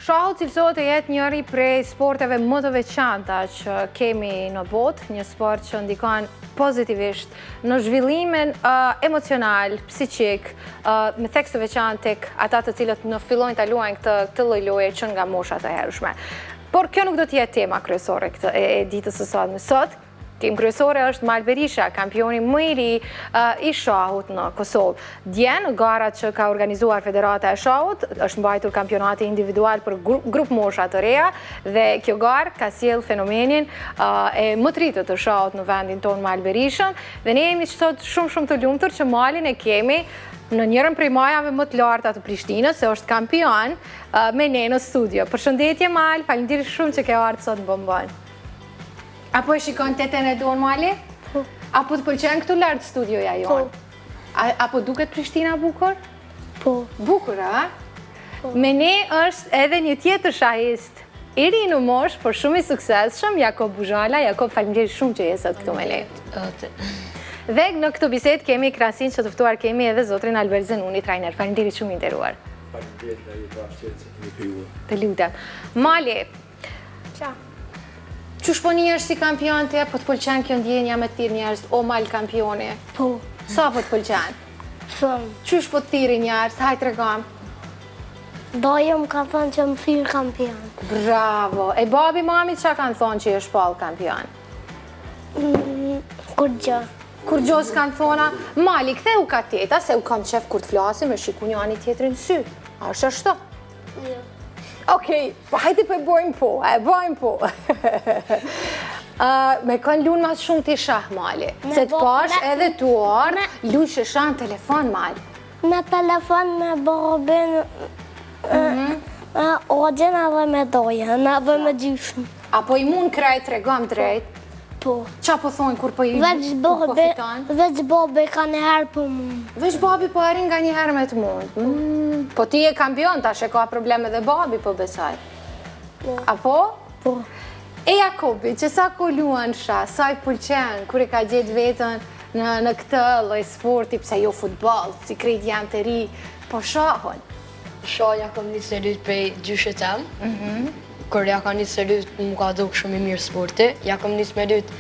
Shahu cilësohet të jetë njëri prej sporteve më të veçanta që kemi në botë, një sport që ndikon pozitivisht në zhvillimin emocional, psiqik, me tekst të veçantë tek ata të cilët në fillojnë të luajnë këtë lloj loje që nga mosha të hershme. Por kjo nuk do të jetë tema kryesore e ditës së sotme. Sot temë kryesore është Mal Berisha, kampioni më i ri i shahut në Kosovë. Dje në garat që ka organizuar Federata e Shahut, është mbajtur kampionati individual për grup mosha të reja dhe kjo garë ka sjell fenomenin e më të rritë të shahut në vendin tonë Mal Berishën dhe ne jemi sot shumë të lumtur që Malin e kemi në njërën prej majave më të larta të Prishtinës, se është kampion me ne në studio. Përshëndetje Mal, faleminderit shumë që ke ardhur sot në Bombon. Apo e shikon teten e donë, Mali? Po. Apo të pëlqen këtu lartë studioja jonë? Po. Apo duket Prishtina bukur? Po. Bukur, a? Po. Me ne është edhe një tjetër shahist i ri në mosh, por shumë i suksesshëm, Jakob Buzhala. Jakob, faleminderit shumë që je sot këtu me ne. Dhe në këtë bisedë kemi krahasim që të ftuar kemi edhe zotrin Albert Zenuni, trajner. Faleminderit shumë i nderuar. Faleminderit nga ju bashkëtë që kemi krijuar. Të lutem. Mali. Qa? Qysh po njerëz si kampion te, po të pëlqen kjo ndjenja me të thirr njerëz, o Mal kampioni? Po. Sa po të pëlqen? Shumë. Qysh po të thirri njerëz? Hajt tregom. Daja më ka thënë që më thirr kampion. Bravo. E babi mami çka kanë thonë që je shpall kampion? Kur gjë. Kur gjos kanë thona, Mali, ktheu ka teta, se u kam qef kur të flasim e shiku një ani tjetrin në sy. A është ashtu? Jo. Okej, hajde për bojmë po, bojmë po. Me kanë lunë mas shumë të shah, Mali. Se të pash edhe të orë, luqë shah në telefon, Mali. Me telefon, me babin, Odin edhe me dojën, edhe me gjyshën. Apo i mund krejt, regom drejt? Po. Qa po thonë kur po i fiton? Veç babi ka njëherë për mund. Veç babi po arin nga njëherë me të mund. Po ti e kampion, tash e ka probleme dhe babi po besaj. Apo? Po. E Jakobi, që sa ko luan shah, sa i pëlqen, kur e ka gjetë vetën në këtë lloj sporti, pse jo futbol, si krejt janë të ri, po shahon. Shahja kom një serit prej gjyshet tem, kur ja ka një serit më ka duk shumë i mirë sporti, ja kom një serit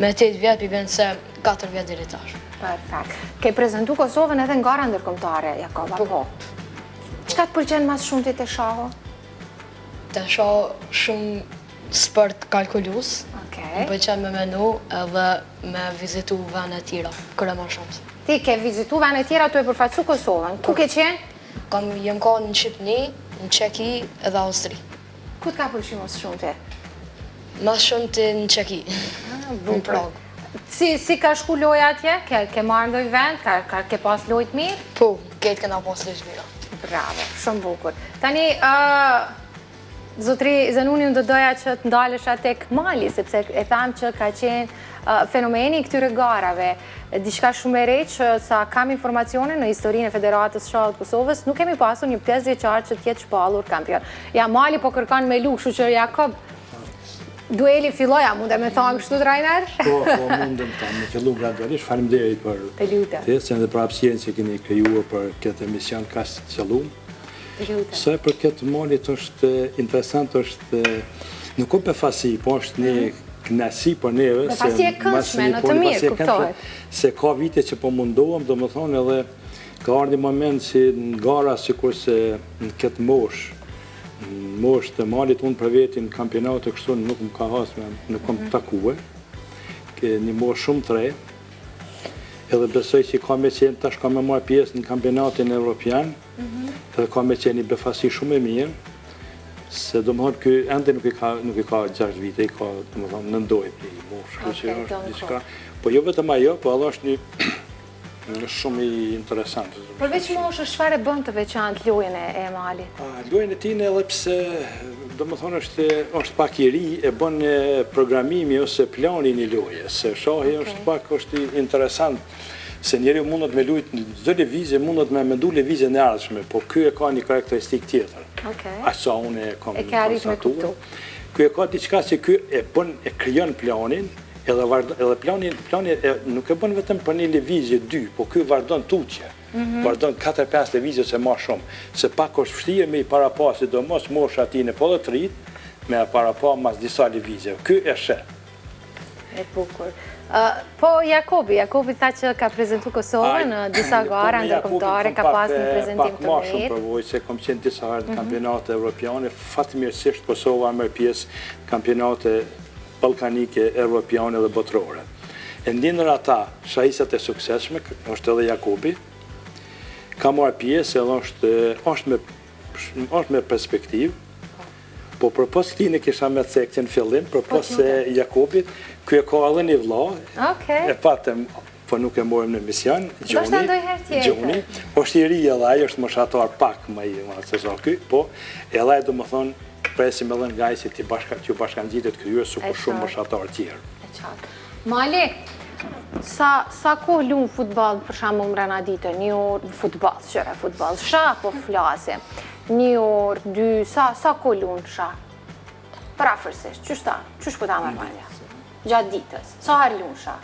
me 8 vjetë, për vend se 4 vjetë deri tash. Perfekt. Ke prezentu Kosovën edhe në gara ndërkombëtare, Jakob, apo? Çka të pëlqen mas shumë ti te shahu? Te shahu shumë sport kalkulus, më pëlqen me menu edhe me vizitu vende tjera, kur e ma shumë. Ti ke vizitu vende tjera, tu e përfaqësu Kosovën. Ku ke qenë? Jem ka në Shqipni, në Qeki edhe Austri. Ku të ka pëlqy mos shumë ti? Mas shumë të në Qeki, në Prag. Si ka shku loja atje? Ke marrë ndoj vend? Ke pas lojt mirë? Po, ketë këna pas lojt mira. Bravo, shumë bukur. Tani, zotri Zenuni, unë do doja që të ndalesha tek Mali, sepse e thamë që ka qenë fenomeni i këtyre garave. Diçka shumë e re që sa kam informacione në historinë e Federatës Shahut Kosovës, nuk kemi pasur një 5 vjeçar që t'jetë shpallur kampion. Ja, Mali po kërkan me luk, shu që Jakob, dueli filloja, mund e me thonë kështu trajner? Po, mundem ta, me fillu gradualisht, faleminderit për tesën dhe për hapësirën që keni krijuar për këtë emision kaq të qelluar. Se për këtë Malit është interesant, është nuk ka befasi, po është një knasi për neve. Befasi e këndshme, në të mirë, kuptohet. Se ka vite që po mundohem, do më thonë edhe ka ardhur një moment që në gara sikurse në këtë mosh të Malit, unë për vetin kampionate kështu nuk më ka hasme, nuk kam takuar. Një mosh shumë të re. Edhe besoj që ka me qenë, tash ka me marrë pjesë në kampionatin evropian, edhe ka me qenë një befasi shumë e mirë, se do më thonë kjo ende nuk i ka 6 vite, i ka, do më thonë, nëndoj për i moshë, po jo vetëm ajo, po edhe është një shumë i interesant. Përveç moshë, çfarë bën të veçantë lojën e Malit? Lojën e tij edhe pse, do më thonë, është pak i ri, e bën programimi ose planin i lojës, se shahi është interesant, se njeri mundet me lujtë në çdo lëvizje, mundet me mendu lëvizje në ardhshme, po ky e ka një karakteristikë tjetër. Aq sa unë e kam konstatuar. Ky e ka diçka që ky e bën, e krijon planin, edhe plani nuk e bën vetëm për një lëvizje 2, po ky vazhdon tutje. vazhdon 4-5 lëvizje se ma shumë. Se pak është vështirë me i parapa, sidomos mosha ati në po dhe të rritë, me parapa mas disa lëvizje. Ky e sheh. E bukur. Po Jakobi tha që ka prezentu Kosovën në disa gara ndërkombëtare, ka pas një prezentim të mirë. Pak ma shumë mirë. përvoj, se kom qenë disa herë në kampionate evropiane, fatmirësisht Kosova merr pjesë kampionate balkanike, evropiane dhe botërore. E ndinër ata shajisat e sukseshme, është edhe Jakobi, ka marrë pjesë edhe është me perspektivë, po përpos këti në kisha me cekë në fillim, përpos se Jakobit, kjo e ka edhe një vlla, e patëm, po nuk e morëm në mision, Gjoni, është i ri edhe ajo është moshatar pak më i se sa ky, po edhe ajo do më thonë, presim edhe nga i si t'ju bashkan gjitet këtyre su për shumë moshatar tjerë. Mali, sa kohë lunë futbol, për shamë më rana ditë, një orë, futbol, shah po flase, një orë, dy, sa kohë lunë shah? Për afërsisht, qështë po ta marrë Malja? Gjatë ditës, sa herë lunë shah?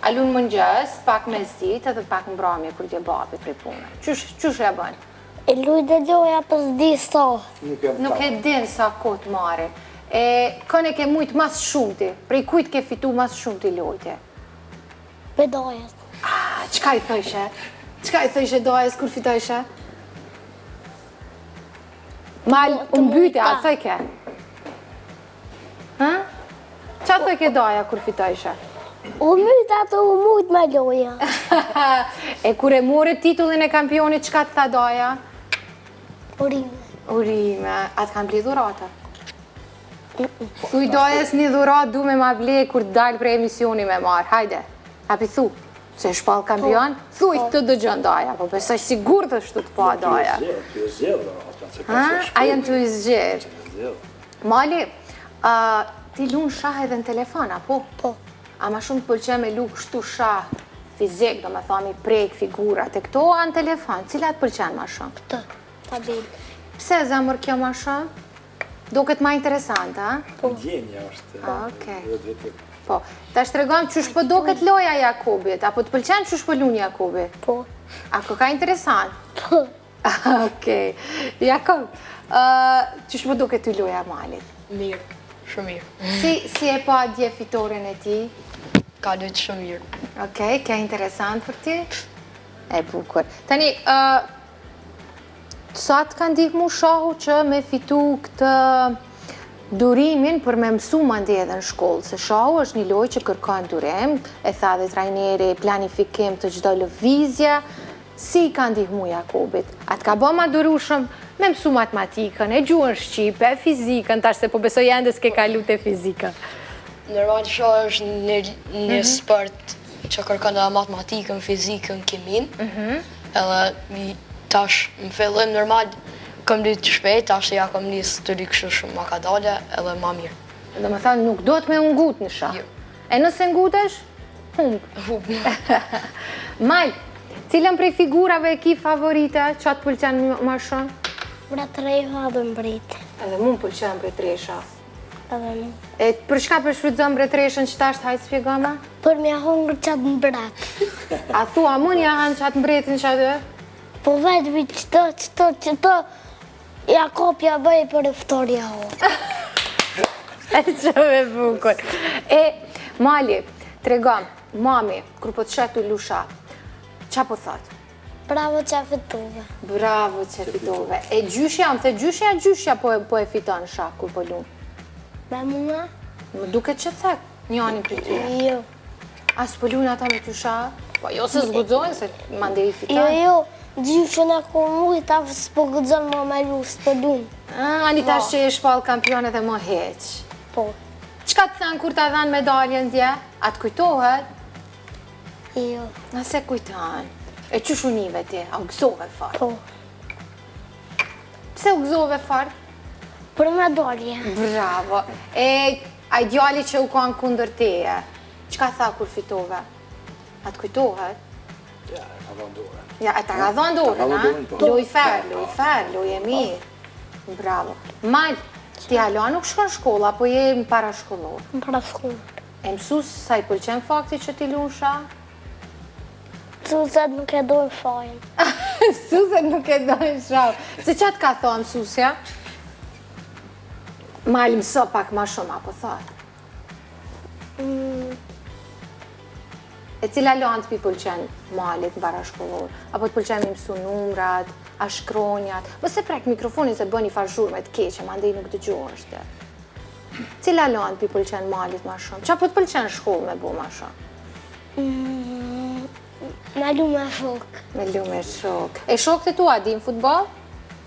A lunë mëngjes, pak me zdit, edhe pak mbrëmje kur t'je babi prej punë. Qështë e bënë? E luj dhe gjoja për s'di sa. Nuk e din sa kohë të marrë. Këne ke mujtë mas shumë ti, prej kujtë ke fitu mas shumë ti lojtje? Për dojes. Qka i thëshe? Qka i thëshe dojes kur fitojshe? Mal, mbyte, a thëjke? Qa thëjke doja kur fitojshe? U mytë ato u mujtë me loja. E kur e more titullin e kampionit, qka të tha doja? Urime. Urime, atë kanë ble dhurata? Thuj dojes një dhurat du me ma ble kur dalë prej emisioni me marë, hajde, api thu, se shpal kampion, thuj të dëgjën doja, po besoj sigur të shtu të pa doja. Ty e zjedhë dhurata, se ka se shpejt. A jenë të izgjerë. Mali, ti lunë shah edhe në telefona, po? Po. A ma shumë të pëlqe me lu kështu shah fizik, do me thami prejk, figurat, e këto a në telefon, cilat pëlqen ma shumë? Këtë, tabil. Pse zemër kjo ma shumë? Do këtë ma interesant, a? Ndjenja është. Okej. Po, ta shtregojmë qysh po do këtë loja Jakobit, apo të pëlqen qysh po lunë Jakobit? Po. A ka interesant? Po. Okej. Jakob, qysh po do këtë loja Malit? Mirë, shumë mirë. Si e pa dje fitoren e ti? Ka lujtë shumë mirë. Okej, ke interesant për ti? E bukur. Tani, sa të kanë dikë mu shahu që me fitu këtë durimin për me mësu ma ndi edhe në shkollë, se shahu është një loj që kërkan durim, e tha dhe trajneri, planifikim të gjdo lëvizja, si i kanë dikë mu Jakobit? Atë ka bo ma durushëm me mësu matematikën, e gjuhën shqipe, fizikën, tash se po besoj endës ke kalu të fizikën. Normal shahu është një sport që kërkan edhe matematikën, fizikën, kimin, edhe tash në fillim normal kam lytë të shpejt, tash ja kam njësë të rikështu shumë ma ka dale edhe ma mirë. Dhe me thanë nuk do të me ungut në shah. E nëse ngutesh, humbë. Mal, cilën prej figurave e ki favorite, që atë pëlqen ma shumë? Mbretëresha dhe mbretë. Edhe mu më pëlqen mbretëresha. Edhe mu. E për shka përshfrytëzon mbretëreshën që tash të hajtë spjegama? Për mja hongër qatë mbretë. A thua, mun ja hanë qatë mbretin që atë? Po vetëmi qëto, Jakobja bëj për eftorja ho. E që me bukur. E, Mali, tregom, mami, kur po të shetu lusha, qa po thotë? Bravo që fitove. Bravo që fitove. E gjyshja, më the gjyshja po e fiton shah kur po lunë? Me mua? Më duket që thek, njani për ty. Jo. As po lunë ata me të shah? Po jo se zgudzojnë, se mande i fiton. Jo. Gjyshën e ku mujë, ta s'po gëdzon më me lu, s'po lunë. Ani tash që e shpal kampionet e më heq. Po. Qka të thënë kur ta dhanë medaljen dje? A të kujtohet? Jo. Nëse kujtanë. E që shunive ti? A u gëzove farë? Po. Pse u gëzove farë? Për medalje. Bravo. E a i djali që u kanë kundër teje, qka tha kur fitove? A të kujtohet? Ja, e ka dhënë dorën. Ja, e ta ka dhënë dorën, a? Loj ferë, loj e mirë. Bravo. Mal, ti hala nuk shkon shkolla, apo je në para shkollor? Në para shkollë. E mësus sa i pëlqen fakti që ti luan shah? Mësuesit nuk e dojnë fajin. Mësuesit nuk e dojnë shah. Se qatë ka thoa mësusja? Mali mëso pak ma shumë, apo thot? E cila lanë të pi pëlqen malit në barashkollor? Apo të pëlqen mi mësu numrat, a shkronjat? Mëse prek mikrofonin se të bëni farshur me të keqe, ma ndej nuk të gjohë është. Cila lanë të pi pëlqen malit ma shumë? Qa po të pëlqen shkollë me bu ma shumë? Me lu me shok. Me lu me shok. E shok të tua din futbol?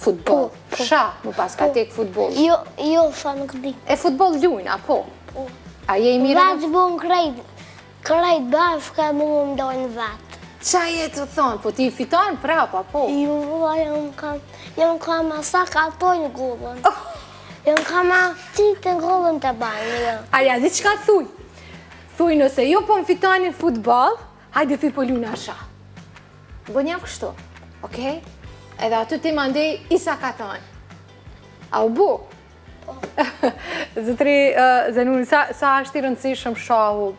Futbol? Sha, më pas ka tek futbol. Jo, sa nuk di. E futbol lujnë, apo? A je i mirë? Vetë bon krejt bashkë e mu më mdojnë vetë. Qa je të thonë? Po ti fiton prapa, po? Jo, jam ka ma sak atojnë gullën. Jam ka ma qitë në gullën të banë. Arja, di qka thuj? Thuj nëse jo po më fitonin futbol, hajde thuj po luna asha. Bo një kështu, okej? Edhe aty ti ma ndej isa ka thonë. A u bu? Zëtri Zenuni, sa është i rëndësishëm shahu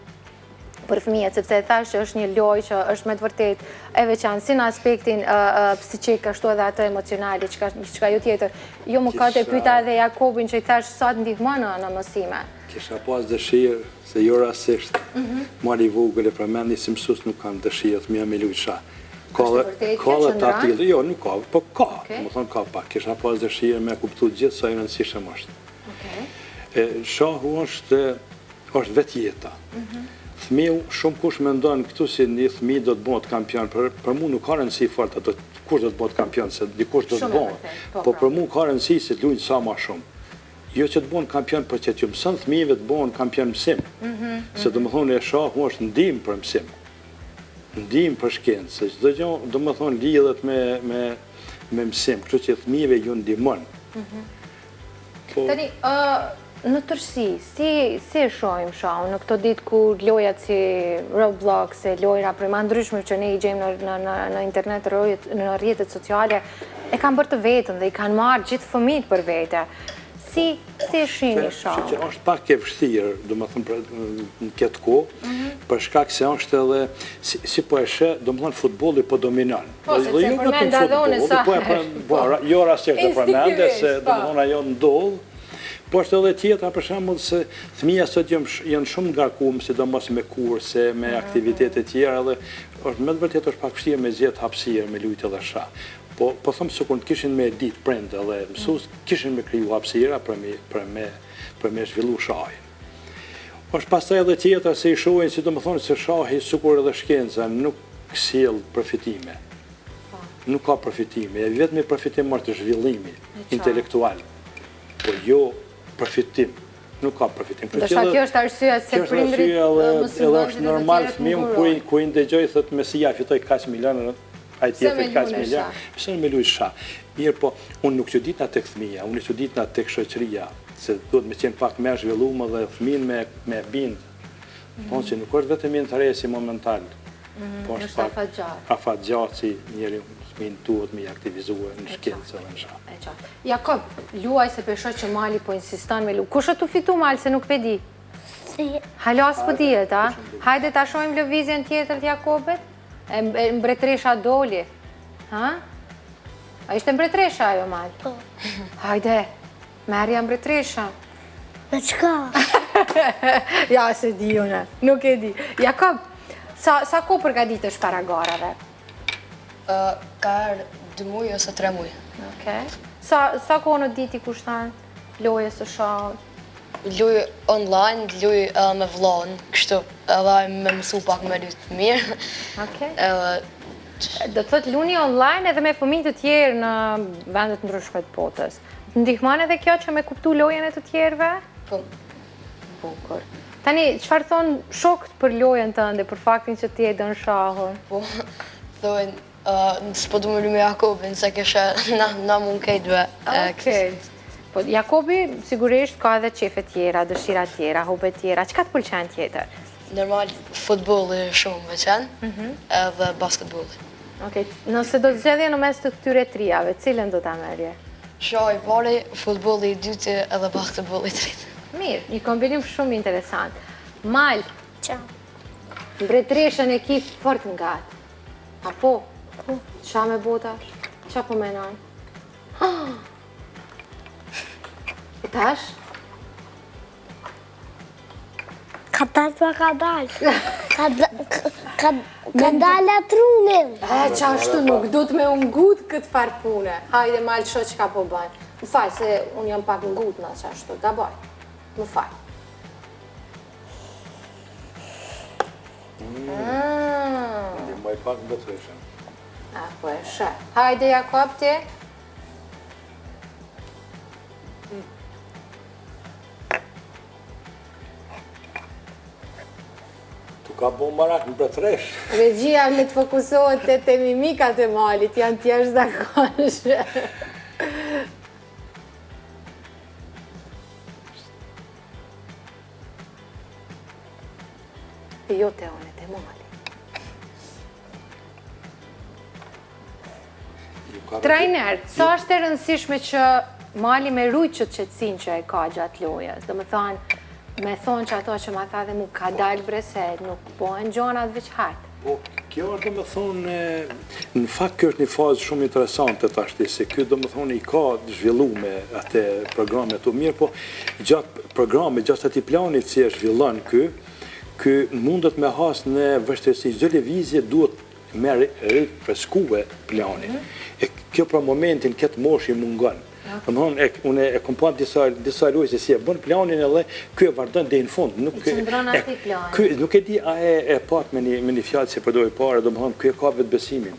për fëmijët, sepse e thash që është një lojë që është me të vërtet e veçantë, si në aspektin psiqik, ashtu edhe atë emocionali, qka jo tjetër. Jo më ka të pyta edhe Jakobin që i thash sa të ndihmon në mësime. Kisha pas dëshirë, se jo rasisht, mari vogël e përmendi si mësus nuk kam dëshirë të mja me lujt shah. Ka dhe të atilë, jo, nuk ka, po ka, më thonë ka pak. Kisha pas dëshirë me kuptu gjithë sa i rëndësishëm është. Shahu është vetë jeta. Fëmiu, shumë kush me ndonë këtu si një fëmi do të bëhet kampion, për mu nuk ka rëndësi fort ato kush do të bëhet kampion, se dikush do të bëhet, po për mu ka rëndësi se të lujnë sa ma shumë. Jo që të bëhen kampion për që të mësën fëmijëve të bëhen kampion mësim, se do më thonë e shahu është ndim për mësim, ndim për shkencë, se çdo gjë do më thonë lidhet me mësim, kështu që fëmijëve ju ndihmon. Tani, në tërsi, si e shohim shahu në këto ditë kur lojat si Roblox, e lojra prima ndryshme që ne i gjejmë në internet, në rrjetet sociale, e kanë bërë të vetën dhe i kanë marrë gjithë fëmijët për vete. Si e shihni shahu? Që është pak e vështirë, do më thëmë në këtë kohë, për shkak se është edhe, si po e shë, do më thëmë futbolli po dominon. Po, se të përmenda dhone sa jo rasisht të përmende, se do më thëmë ajo ndodhë, po është edhe tjetra për shembull se fëmija sot janë shumë ngarkuar, sidomos me kurse, me aktivitete tjera dhe është me të vërtetë është pak vështirë me zgjedh hapësirë me lujtë edhe shah. Po them se kur kishin me ditë prindë dhe mësues kishin me kriju hapësira për me zhvillu shahin. Është pastaj edhe tjetra se i shohin, sidomethënë se shahi sikur edhe shkenca nuk sjell përfitime. Nuk ka përfitime, vetëm përfitim është zhvillimi intelektual. Po jo përfitim, nuk ka përfitim. Dërsa kjo është arsyeja se prindrit edhe është normal fëmiun ku i ndëgjoj thot me si ja fitoj kaq milion, ai tjetër kaq milion. Pse me luaj shah. Mirë, po unë nuk që ditë tek fëmia, unë që ditë tek shoqëria, se duhet me qenë pak më zhvilluar dhe fëmin me bind. Thonë që nuk është vetëm interesi momental. Po është afatgjatë si njeri fëmin duhet me aktivizuar në shkencë dhe në shah. Jakob, luaj se pesho që Mali po insiston me lu. Kush tu fitu Mali se nuk pedi? Si. Halas po dihet, a? Hajde ta shohim lëvizjen tjetër të Jakobit? Mbretresha doli. Ha? A ishte mbretresha ajo, Mali? Po. Hajde, merja mbretresha. Me qka? Ja, se di une, nuk e di. Jakob, sa ko përgatitesh para garave? Ka erë 2 muaj ose 3 muaj. Okej. Sa ko në diti kushtan loje së shahut? Luj online, luj me vllon, kështu, edhe me mësu pak me lutë mirë. Okej. Do të thotë luni online edhe me fëmijë të tjerë në vendet ndryshme të botës. Ndihmon edhe kjo që me kuptu lojen e të tjerëve? Po. Bukur. Tani, çfarë thon shokët për lojen tënde, për faktin që ti e don shahun? Po, thojnë, s'po du me lu me Jakobin, se kësha na mund kejtve. Okej. Po, Jakobi sigurisht ka edhe qefe tjera, dëshira tjera, hobe tjera. Çka të pëlqen tjetër? Normal, futbolli shumë veçan, edhe basketbolli. Okej, nëse do të zgjedhje në mes të këtyre trijave, cilën do ta merrje? Shahi i pari, futbolli i dytë edhe basketbolli i tretë. Mirë, një kombinim shumë interesant. Mal, Qa? mbretëreshën e ki fort nga atë. Apo? Qa me bota? Qa po menon? E tash? Ka dalë pa ka dalë. Ka dalë atrunin. Qa ashtu nuk du të me ungut këtë farë pune. Hajde Mal, sho që ka po banë. Më falë se unë jam pak ngut në qa ashtu, da baj. Më falë. Ndihmoj pak mbretëreshën. Po e shë. Hajde Jakob ti. Tu ka bo marak mbretëresh. Regjia le të fokusohet te mimikat e Malit, janë tjeshtë zakonshme. Jo te one, te Mali. Trajner, sa është e rëndësishme që Mali me rujtë që të qetësinë që e ka gjatë lojës? Do me thonë që ato që ma tha dhe mu ka dalë bre se nuk pojnë gjonat veç hajtë. Po, kjo do me thonë, në fakt kjo është një fazë shumë interesante tashti, se kjo do me thonë i ka zhvillu me atë programet të mirë, po gjatë programet, gjatë ati planit që e zhvillon kjo mundet me hasë në vështërsi. Çdo lëvizje duhet me rifreskue planin. E kjo për momentin këtë moshi mungon. Unë e kom pa disa lojë se si e bën planin edhe kjo e vardon deri në fund. I qëndron ati planin. Nuk e di a e pak me një fjalë që përdoj pare, do më thonë kjo e ka vetë besimin.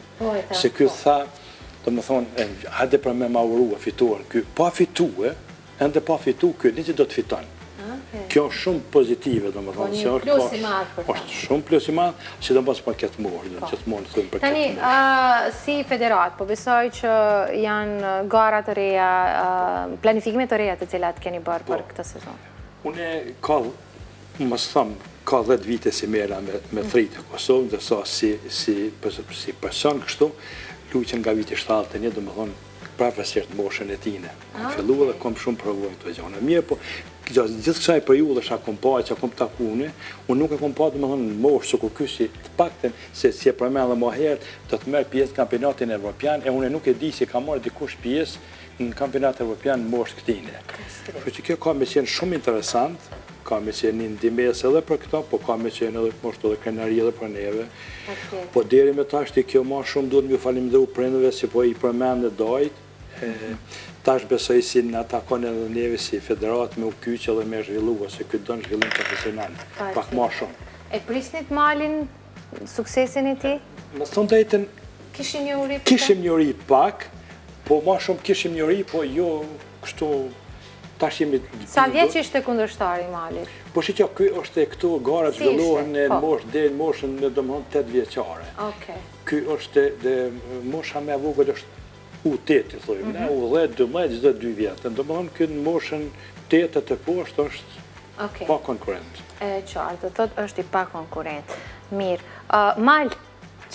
Se kjo tha, do më thonë, hajde për me ma uru e fituar. Kjo pa fitu, ende pa fitu, kjo një që do të fiton. Kjo është shumë pozitive, do më thonë. Një plus i madhë për ta. është shumë plus i madhë, që do mësë për këtë morë, që të morë të thujmë për këtë morë. Tani, si federat, po besoj që janë gara të reja, planifikime të reja të cilat keni bërë për këtë sezon. Une ka, mësë thëmë, ka 10 vite si mera me tritë Kosovë, dhe sa si person kështu, luqen nga viti 71, do më thonë, prafësisht moshën e tine. Kom fillu dhe kom shumë provojnë të gjona. Mirë, po, gjithë kësaj periudhë që kom pa, që kom takune, unë nuk e kom pa, do më thonë, moshë, së kur kësi të pakten, se si e përmen dhe më herë, do të merë pjesë në kampionatin evropian, e unë nuk e di si ka marrë dikush pjesë në kampionatin evropian moshë këtine. Që kjo ka me qenë shumë interesant, ka me qenë një ndimes edhe për këta, po ka me qenë edhe moshtë edhe krenari edhe për neve. Po deri me tashti kjo ma shumë duhet mjë falimderu prindëve si po i përmen dhe dajt. Tash besoj si në atakon edhe neve si federat me u kyqe edhe me zhvillua, se këtë do në zhvillim profesional, pak ma shumë. E prisnit Malin, suksesin e ti? Në thonë dajten, kishim njëri pak, po ma shumë kishim njëri, po jo kështu, tash jemi... Sa vjeç ishte kundërshtari Malit? Po shi që kjo është e këtu gara zhvillohen në moshë, dhe në moshën në dëmëhon 8 vjeqare. Kjo është dhe mosha me vogël është U8, thujmë, ne U10, 12, gjithë 2 vjetë. Do më thonë, këtë në moshën 8 të poshtë është pa konkurent. E qartë, të thotë është i pa konkurent. Mirë. Mal?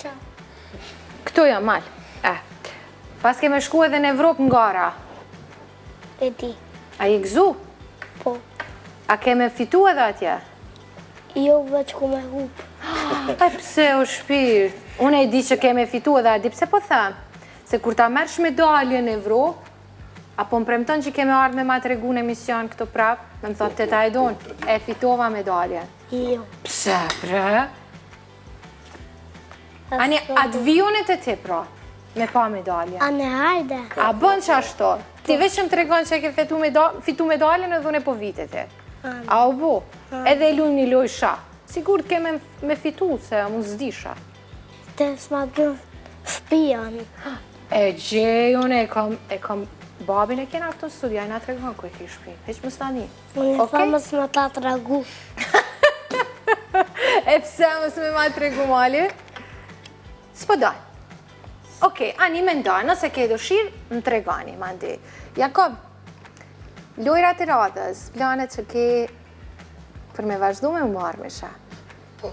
Qa? Këtu jam, Mal. Pas keme shku edhe në Evropë nga gara? E di. A i gëzu? Po. A keme fitu edhe atje? Jo, veç ku me hup. E pse o shpirt? Unë e di që keme fitu edhe a di pse po thamë? Se kur ta mersh medalje në Evropë, apo më premton që keme ardhë me ma të regu në emision këto prapë, me më thotë të ta e donë, e fitova medalje. Jo. Pse, bre? Ani, atë vionit e ti, pra, me pa medalje. Ane, hajde. A bën që ashto? Ti veç më të regon që e ke fitu medalje në dhune po vitet e. A o bo? Edhe e lumë një loj sha. Sigur të keme me fitu, se mu zdisha. Te s'ma gjën shpijan. E gjej, unë e kam babin e kena këto studia, i nga të regon ku e ki shpi. Heq më stani. Unë e famës me ta të regu. E pse mës me ma të regu, Mali? S'po dojnë. Okej, ani me ndojnë, nëse ke dëshirë, më të regani, ma ndi. Jakob, lojrat e radhës, planet që ke për me vazhdu me u marrë me shë. Po.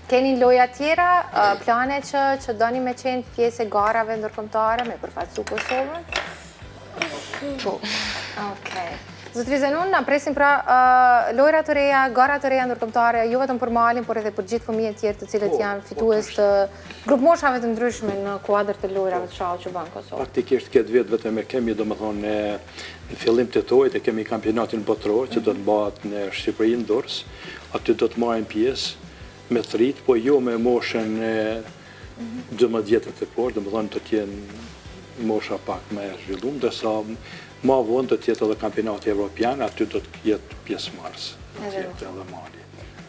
Keni loja tjera, plane që doni me qenë pjesë e garave ndërkombëtare me përfaqësu Kosovën? Po. Okej. Zotri Zenun, na presim pra lojra të reja, gara të reja ndërkombëtare, jo vetëm për Malin, por edhe për gjithë fëmijët tjerë të cilët janë fitues të grup moshave të ndryshme në kuadër të lojrave të shallë që banë Kosovë. Faktikisht këtë vit vetëm e kemi domethënë në fillim të tojit e kemi kampionatin botëror që do të bëhet në Shqipëri në Durrës. Aty do të marrin pjesë me të rinj, po jo me moshën 12 vjetë të poshtë, domethënë do të jenë mosha pak më e zhvilluar, ndërsa ma vonë do të jetë edhe kampionati evropian, aty do të jetë pjesëmarrës. Do të jetë edhe Mali.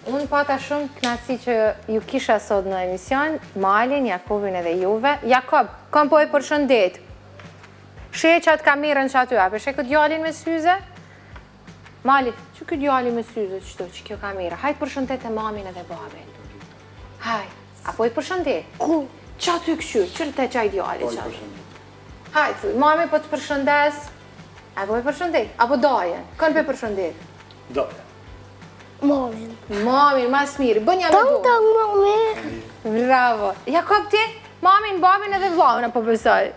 Unë pata shumë kënaqësi që ju kisha sot në emision, Malin, Jakobin edhe juve. Jakob, kam po e përshëndet. Sheh qatë kamerën që aty, ape sheh këtë djalin me syze? Mali, që këtë djalin me syze qëto, që kjo kamera? Hajtë përshëndet e mamin edhe babin. Hajtë, apo i përshëndet? Ku? Qa ty këshyr, qërë te qaj djali qatë? Hajtë, mami po të përshëndes, apo i përshëndet, apo dajen, kënë pe përshëndet? Dajen. Mamin. Mamin, mas mirë, bënja me do. Tëm, mami. Bravo. Jakob ti, mamin, babin edhe vllahun apo besoj.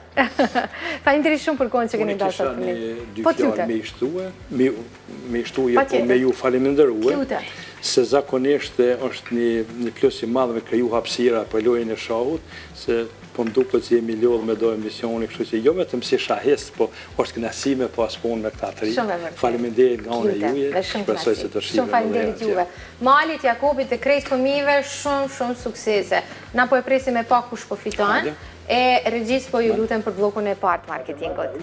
Faleminderit shumë për kohën që keni dashur për ne. Dy fjalë me ishtue, me ishtuje, po me ju falenderoj. Se zakonisht është një plus i madh me kriju hapësira për lojën e shahut, se po më duket se jemi lodhur me do emisioni, kështu që jo vetëm si shahist, po është kënaqësi me pas punë me këta të rinj. Faleminderit nga unë juve. Shpresoj se të shihemi. Shumë faleminderit juve. Malit, Jakobit dhe krejt fëmijëve shumë suksese. Na po e presim me pak kush po fiton. E regjis po ju lutem për bllokun e parë të marketingut.